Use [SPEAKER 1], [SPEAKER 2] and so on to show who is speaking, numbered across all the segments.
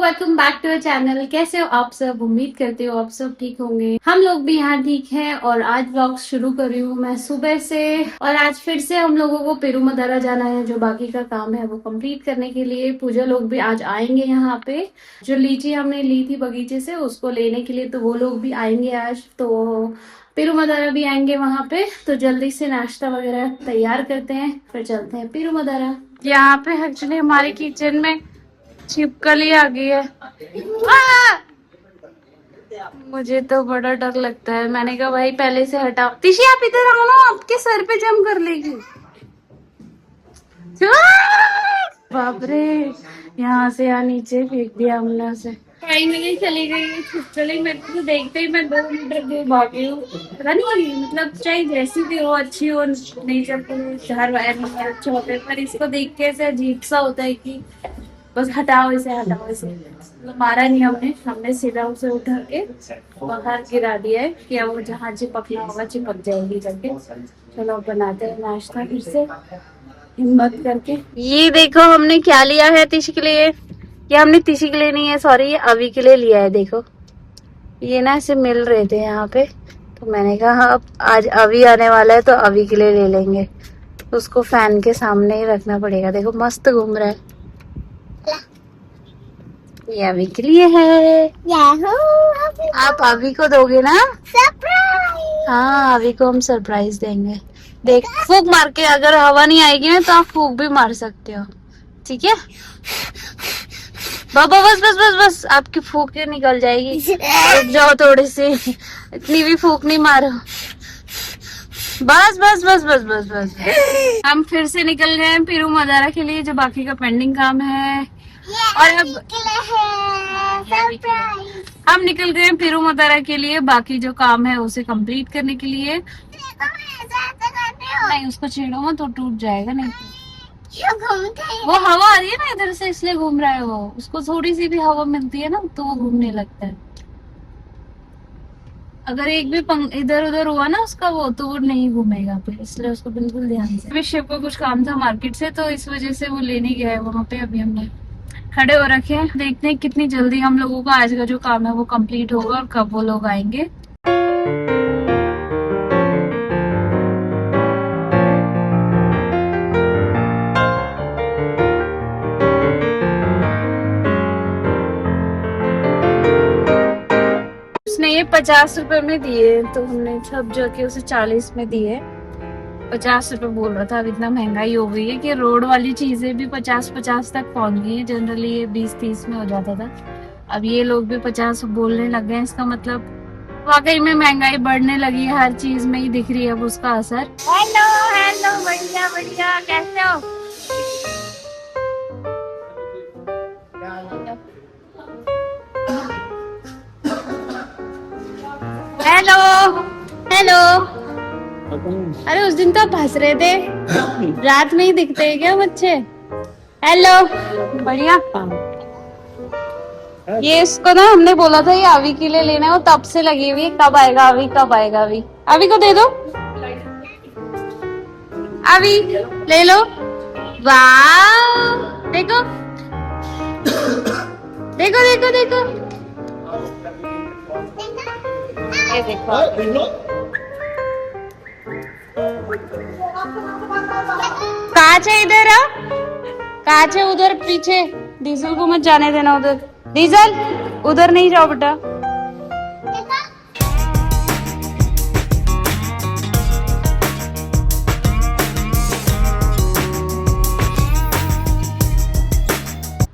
[SPEAKER 1] Welcome back to our channel. कैसे हो आप सब? उम्मीद करते हो आप सब ठीक होंगे। हम लोग भी यहाँ ठीक हैं और आज ब्लॉग शुरू कर रही हूँ मैं सुबह से। और आज फिर से हम लोगों को पेरू मदारा जाना है, जो बाकी का काम है वो कंप्लीट करने के लिए। पूजा लोग भी आज आएंगे यहाँ पे। जो लीची हमने ली थी बगीचे से उसको लेने के लिए, तो वो लोग भी आएंगे आज। तो पेरू मदारा भी आएंगे वहां पे, तो जल्दी से नाश्ता वगैरह तैयार करते हैं, फिर चलते हैं पेरू मदारा। यहाँ पे एक्चुअली हमारे किचन में छिपकली आ गई है। मुझे तो बड़ा डर लगता है। मैंने कहा भाई पहले से हटाओ। तिशी आप इधर आओ ना, आपके सर पे जम कर लेगी। बाप रे, यहाँ से यहाँ नीचे फेंक दिया हमने उसे। फाइनली चली गई है छिपकली। मेरे को तो देखते ही मैं 2 मीटर दूर भागी हूँ। पता नहीं, मतलब चाहे जैसी भी हो, अच्छी हो, नेचर के हर एनिमल अच्छे होते हैं, पर इसको देख के ऐसे अजीब सा होता है कि बस हटाओ इसे, हटाओ इसे। तो मारा नहीं हमने सीधा उसे उठा के बाहर गिरा दिया है कि अब वो जहाँ चिपकना होगा चिपक जाएगी करके। चलो अब बनाते हैं नाश्ता फिर से हिम्मत करके। ये देखो हमने क्या लिया है तिशी के लिए। ये हमने तिशी के लिए नहीं है, सॉरी, ये अभी के लिए लिया है। देखो ये ना ऐसे मिल रहे थे यहाँ पे, तो मैंने कहा अब आज अभी आने वाला है तो अभी के लिए ले लेंगे। तो उसको फैन के सामने ही रखना पड़ेगा। देखो मस्त घूम रहा है। ये अभी के लिए है। आप अभी को दोगे ना सरप्राइज? हाँ, अभी को हम सरप्राइज देंगे। देख, फूक मार के, अगर हवा नहीं आएगी ना तो आप फूक भी मार सकते हो, ठीक है? बाबा बस बस बस बस, आपकी फूक निकल जाएगी। रुक जाओ थोड़ी सी, इतनी भी फूक नहीं मारो। बस बस बस बस बस बस। हम फिर से निकल गए हैं पेरू मदारा के लिए, जो बाकी का पेंडिंग काम है। और अब हम निकल गए हैं पेरू मदारा के लिए, बाकी जो काम है उसे कंप्लीट करने के लिए। नहीं, उसको छेड़ो मत तो टूट जाएगा। नहीं वो हवा आ रही है ना इधर से, इसलिए घूम रहा है वो। उसको थोड़ी सी भी हवा मिलती है ना तो वो घूमने लगता है। अगर एक भी इधर उधर हुआ ना उसका वो, तो वो नहीं घूमेगा फिर, इसलिए उसको बिल्कुल ध्यान से। अभी शिव को कुछ काम था मार्केट से, तो इस वजह से वो लेने गया है वहां पे। अभी हमने खड़े हो रखे हैं, देखते हैं कितनी जल्दी हम लोगों का आज का जो काम है वो कंप्लीट होगा और कब वो लोग आएंगे। उसने ये 50 रुपए में दिए, तो हमने सब जाके उसे 40 में दिए। 50 रुपए बोल रहा था। अब इतना महंगाई हो गई है कि रोड वाली चीजें भी 50-50 तक पहुंच गई है। जनरली ये 20-30 में हो जाता था, अब ये लोग भी 50 बोलने लग गए। इसका मतलब वाकई में महंगाई बढ़ने लगी है, हर चीज में ही दिख रही है अब उसका असर। हेलो हेलो, बढ़िया बढ़िया, कैसे हो? Hello hello. अरे उस दिन तो आप हंस रहे थे, रात में ही दिखते हैं क्या बच्चे? हेलो, बढ़िया। ये इसको ना हमने बोला था ये अभी के लिए लेना है, वो तब से लगी हुई है, कब आएगा अभी, कब आएगा अभी। अभी को दे दो, अभी ले लो। वाह, देखो देखो देखो देखो, ये देखो। कांच है इधर, कांच है उधर पीछे। डीजल को मत जाने देना उधर। डीजल उधर नहीं जाओ बेटा।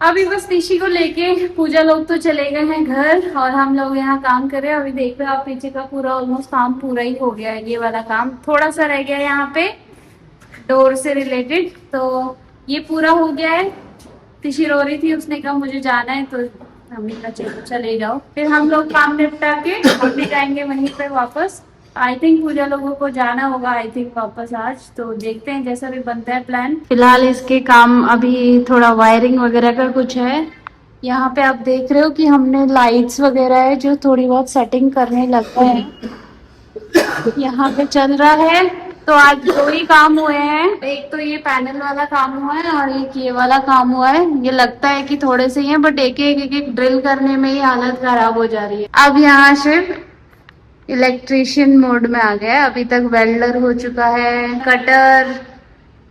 [SPEAKER 1] अभी बस तिशी को लेके पूजा लोग तो चले गए हैं घर, और हम लोग यहाँ काम कर रहे हैं। अभी देख रहे हो आप पीछे का पूरा ऑलमोस्ट काम पूरा ही हो गया है। ये वाला काम थोड़ा सा रह गया है यहाँ पे डोर से रिलेटेड, तो ये पूरा हो गया है। तिशी रो रही थी, उसने कहा मुझे जाना है, तो हमने कहा चलो चले जाओ। फिर हम लोग काम निपटा के हम भी जाएंगे वहीं पे वापस। आई थिंक पूजा लोगों को जाना होगा आई थिंक वापस आज, तो देखते हैं जैसा भी बनता है प्लान। फिलहाल इसके काम अभी थोड़ा वायरिंग वगैरह का कुछ है। यहाँ पे आप देख रहे हो कि हमने लाइट्स वगैरह है जो थोड़ी बहुत सेटिंग करने लग गए हैं। यहाँ पे चल रहा है तो आज दो ही काम हुए हैं, एक तो ये पैनल वाला काम हुआ है और एक ये वाला काम हुआ है। ये लगता है कि थोड़े से ही हैं, बट एक एक ड्रिल करने में ही हालत खराब हो जा रही है। अब यहाँ सिर्फ इलेक्ट्रिशियन मोड में आ गया है। अभी तक वेल्डर हो चुका है, कटर,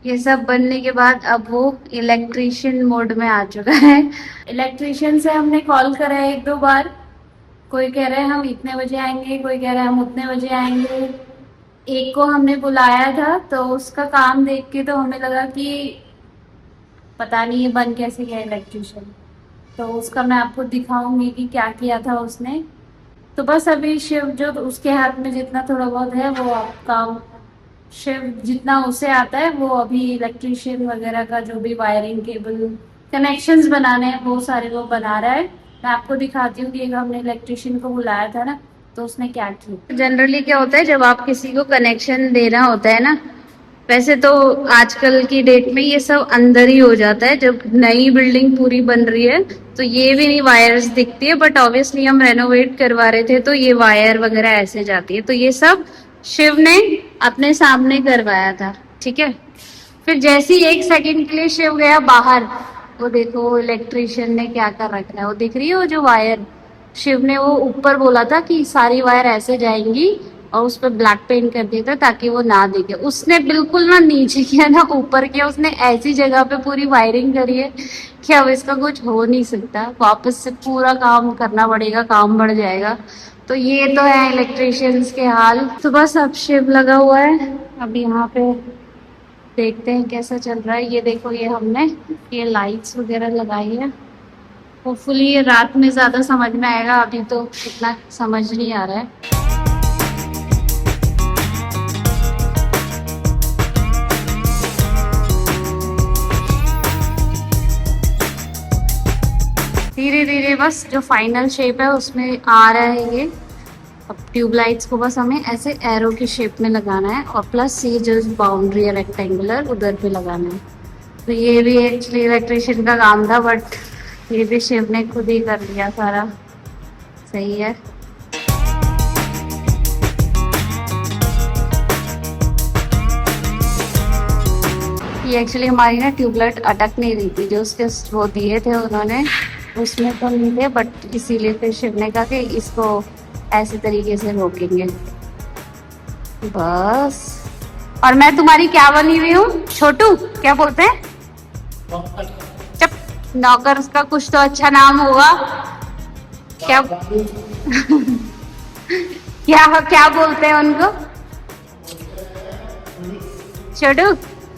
[SPEAKER 1] ये सब बनने के बाद अब वो इलेक्ट्रिशियन मोड में आ चुका है। इलेक्ट्रिशियन से हमने कॉल करा है 1-2 बार। कोई कह रहे हैं हम इतने बजे आएंगे, कोई कह रहा है हम उतने बजे आएंगे। एक को हमने बुलाया था तो उसका काम देख के तो हमें लगा कि पता नहीं ये बन कैसे गया इलेक्ट्रिशियन। तो उसका मैं आपको दिखाऊंगी कि क्या किया था उसने। तो बस अभी शिव जो उसके हाथ में जितना थोड़ा बहुत है वो काम, शिव जितना उसे आता है वो अभी इलेक्ट्रिशियन वगैरह का जो भी वायरिंग केबल कनेक्शंस बनाने हैं वो सारे वो बना रहा है। मैं आपको दिखाती हूँ कि एक हमने इलेक्ट्रिशियन को बुलाया था ना तो उसने क्या किया। जनरली क्या होता है जब आप किसी को कनेक्शन देना होता है ना, वैसे तो आजकल की डेट में ये सब अंदर ही हो जाता है। जब नई बिल्डिंग पूरी बन रही है तो ये भी नहीं वायर्स दिखती है, बट ऑब्वियसली हम रेनोवेट करवा रहे थे तो ये वायर वगैरह ऐसे जाती है। तो ये सब शिव ने अपने सामने करवाया था, ठीक है। फिर जैसे ही 1 सेकंड के लिए शिव गया बाहर, वो देखो इलेक्ट्रिशियन ने क्या कर रखा है, वो दिख रही है वो जो वायर। शिव ने वो ऊपर बोला था कि सारी वायर ऐसे जाएंगी और उस पर ब्लैक पेंट कर दिया था ताकि वो ना दिखे। उसने बिल्कुल ना नीचे किया ना ऊपर किया, उसने ऐसी जगह पे पूरी वायरिंग करी है कि अब इसका कुछ हो नहीं सकता। वापस से पूरा काम करना पड़ेगा, काम बढ़ जाएगा। तो ये तो है इलेक्ट्रिशियंस के हाल। तो बस अब शिव लगा हुआ है, अब यहाँ पे देखते हैं कैसा चल रहा है। ये देखो ये हमने ये लाइट्स वगैरह लगाई है। होपफुली ये रात में ज्यादा समझ में आएगा, अभी तो इतना समझ नहीं आ रहा है। धीरे धीरे बस जो फाइनल शेप है उसमें आ रहा है ये। अब ट्यूबलाइट्स को बस हमें ऐसे एरो की शेप में लगाना है और प्लस ये जो बाउंड्री है रेक्टेंगुलर उधर पे लगाना है। तो ये भी एक्चुअली इलेक्ट्रिशियन का काम था, बट ये भी शिव ने खुद ही कर लिया सारा। सही है। ये एक्चुअली हमारी ना ट्यूबलाइट अटक नहीं रही थी, जो उसके वो दिए थे उन्होंने उसमें तो नहीं थे, बट इसीलिए फिर शिव ने कहा कि इसको ऐसे तरीके से रोकेंगे बस। और मैं तुम्हारी क्या बनी हुई हूँ छोटू, क्या बोलते हैं? चप, नौकर का कुछ तो अच्छा नाम होगा। क्या क्या क्या बोलते हैं उनको? छोटू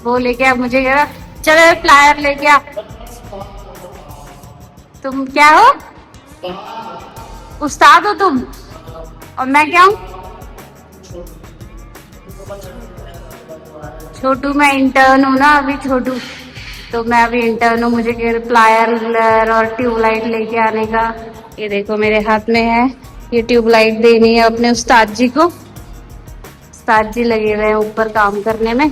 [SPEAKER 1] वो लेके आ, मुझे कह रहा चलो प्लायर लेके आ। तुम क्या हो? उस्ताद हो तुम? और मैं क्या हूँ? छोटू मैं इंटर्न हूँ ना अभी छोटू, तो मैं अभी इंटर्न हूँ। मुझे प्लायर और ट्यूबलाइट लेके आने का। ये देखो मेरे हाथ में है, ये ट्यूबलाइट देनी है अपने उस्ताद जी को। उस्ताद जी लगे हुए हैं ऊपर काम करने में।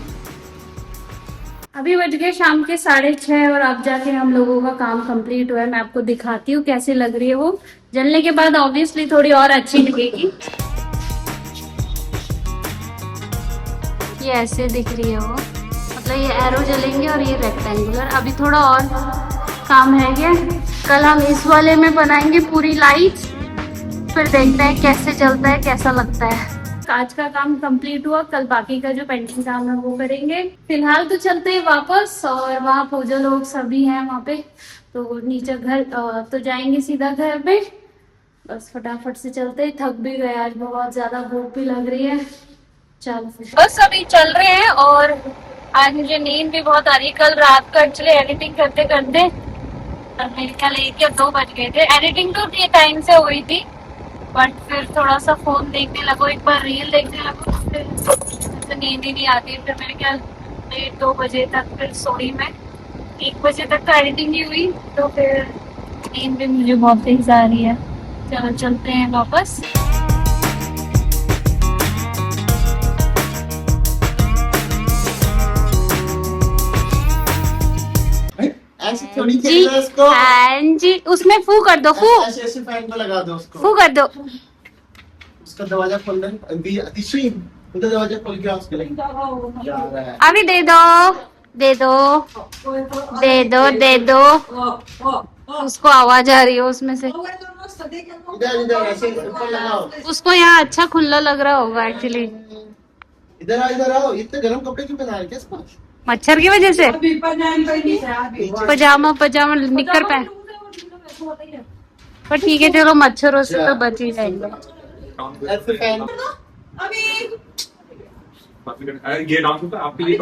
[SPEAKER 1] अभी बज गए शाम के 6:30 और अब जाके हम लोगों का काम कंप्लीट हुआ है। मैं आपको दिखाती हूँ कैसे लग रही है वो। जलने के बाद ऑब्वियसली थोड़ी और अच्छी लगेगी। ये ऐसे दिख रही है वो, मतलब ये एरो जलेंगे और ये रेक्टेंगुलर। अभी थोड़ा और काम है गया, कल हम इस वाले में बनाएंगे पूरी लाइट, फिर देखते हैं कैसे चलता है, कैसा लगता है। आज का काम कंप्लीट हुआ, कल बाकी का जो पेंटिंग काम है वो करेंगे। फिलहाल तो चलते हैं वापस, और वहाँ पूजा लोग सभी हैं वहाँ पे, तो नीचे घर तो जाएंगे सीधा घर पे। बस फटाफट से चलते हैं, थक भी गए आज बहुत ज्यादा, भूख भी लग रही है। चल बस अभी चल रहे हैं, और आज मुझे नींद भी बहुत आ रही है। कल रात को एक्चुअली एडिटिंग करते करते मेरे ख्याल 1 या 2 बज गए थे। एडिटिंग तो ये टाइम से हुई थी, बट फिर थोड़ा सा फोन देखने लगो, एक बार रील देखने लगो, फिर नींद ही नहीं आती। फिर मेरे ख्याल 1-2 बजे तक फिर सोई मैं। 1 बजे तक तो एडिटिंग ही हुई, तो फिर नींद भी मुझे बहुत तेज आ रही है। चलो चलते हैं वापस।
[SPEAKER 2] ऐसे थोड़ी खेलना उसको।
[SPEAKER 1] हाँ जी, उसमें फू कर दो, फू
[SPEAKER 2] ऐसे फैन को लगा दो उसको,
[SPEAKER 1] फू कर दो।
[SPEAKER 2] उसका दरवाजा खोल दे। उधर दरवाजा खोल के उसके लिए जा रहा है।
[SPEAKER 1] अभी दे दो दे दो दे दो दे दो। उसको आवाज आ रही है उसमें से।
[SPEAKER 2] इधर इधर ऐसे ऊपर लगाओ।
[SPEAKER 1] उसको यहाँ अच्छा खुला लग रहा होगा एक्चुअली।
[SPEAKER 2] इधर आओ। इतने गर्म कपड़े क्यों पहना रखे इसको?
[SPEAKER 1] मच्छर की वजह से पजामा पजामा निकर पहन। पर ठीक है चलो मच्छरों से तो बच ही जाएंगे।
[SPEAKER 2] ऐसे फैन
[SPEAKER 3] ये डांस होता है आपके लिए।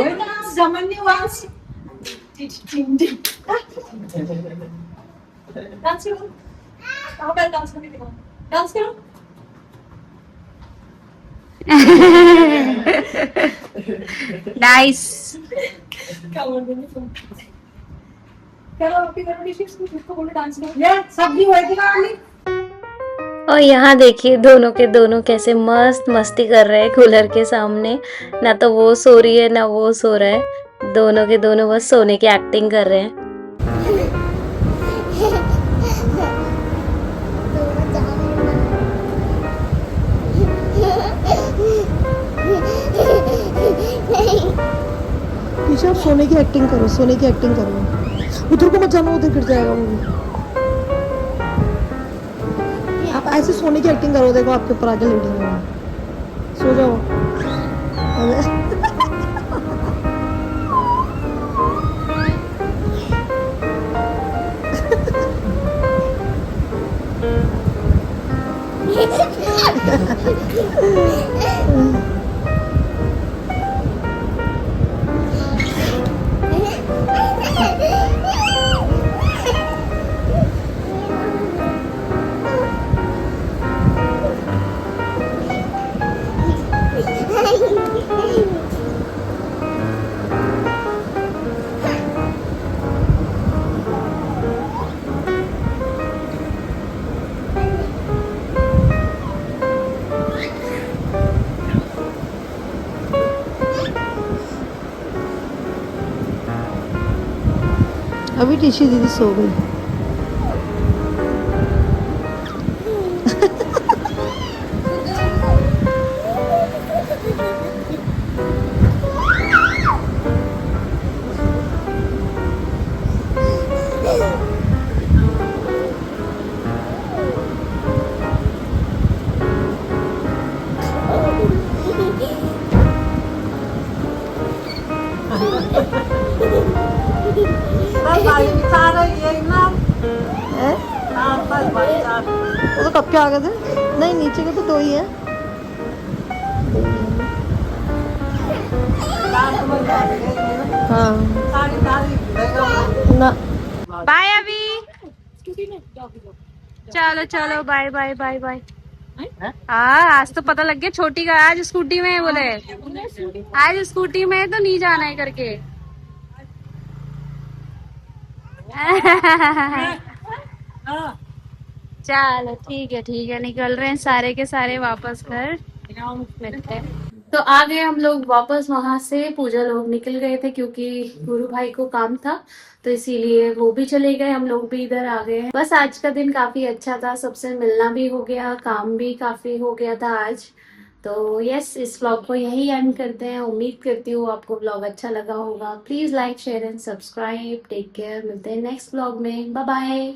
[SPEAKER 1] नाइस। और यहाँ देखिए दोनों के दोनों कैसे मस्त मस्ती कर रहे हैं कूलर के सामने। ना तो वो सो रही है ना वो सो रहा है। दोनों के दोनों बस सोने की एक्टिंग कर रहे हैं।
[SPEAKER 4] ईशा आप सोने की एक्टिंग करो, सोने की एक्टिंग करो। उधर को मत जाना, उधर गिर जाएगा मूवी। आप ऐसे सोने की एक्टिंग करो, देखो आपके ऊपर आके लेटेंगे। सो जाओ। अभी टीशी दीदी सो गई। वो तो कब के आ गए थे? नहीं नीचे के तो दो ही है। हाँ ना
[SPEAKER 1] बाय अभी। चलो चलो बाय बाय बाय बाय। हाँ आज तो पता लग गया छोटी का आज स्कूटी में है बोले। आज स्कूटी में है तो नहीं जाना है करके। चलो ठीक है निकल रहे हैं सारे के सारे वापस घर। मिलते हैं। तो आ गए हम लोग वापस वहां से। पूजा लोग निकल गए थे क्योंकि गुरु भाई को काम था तो इसीलिए वो भी चले गए, हम लोग भी इधर आ गए हैं। बस आज का दिन काफी अच्छा था, सबसे मिलना भी हो गया, काम भी काफी हो गया था आज। तो यस इस व्लॉग को यही एंड करते हैं। उम्मीद करती हूँ आपको व्लॉग अच्छा लगा होगा। Please like share and subscribe. Take care. मिलते हैं नेक्स्ट व्लॉग में। Bye bye.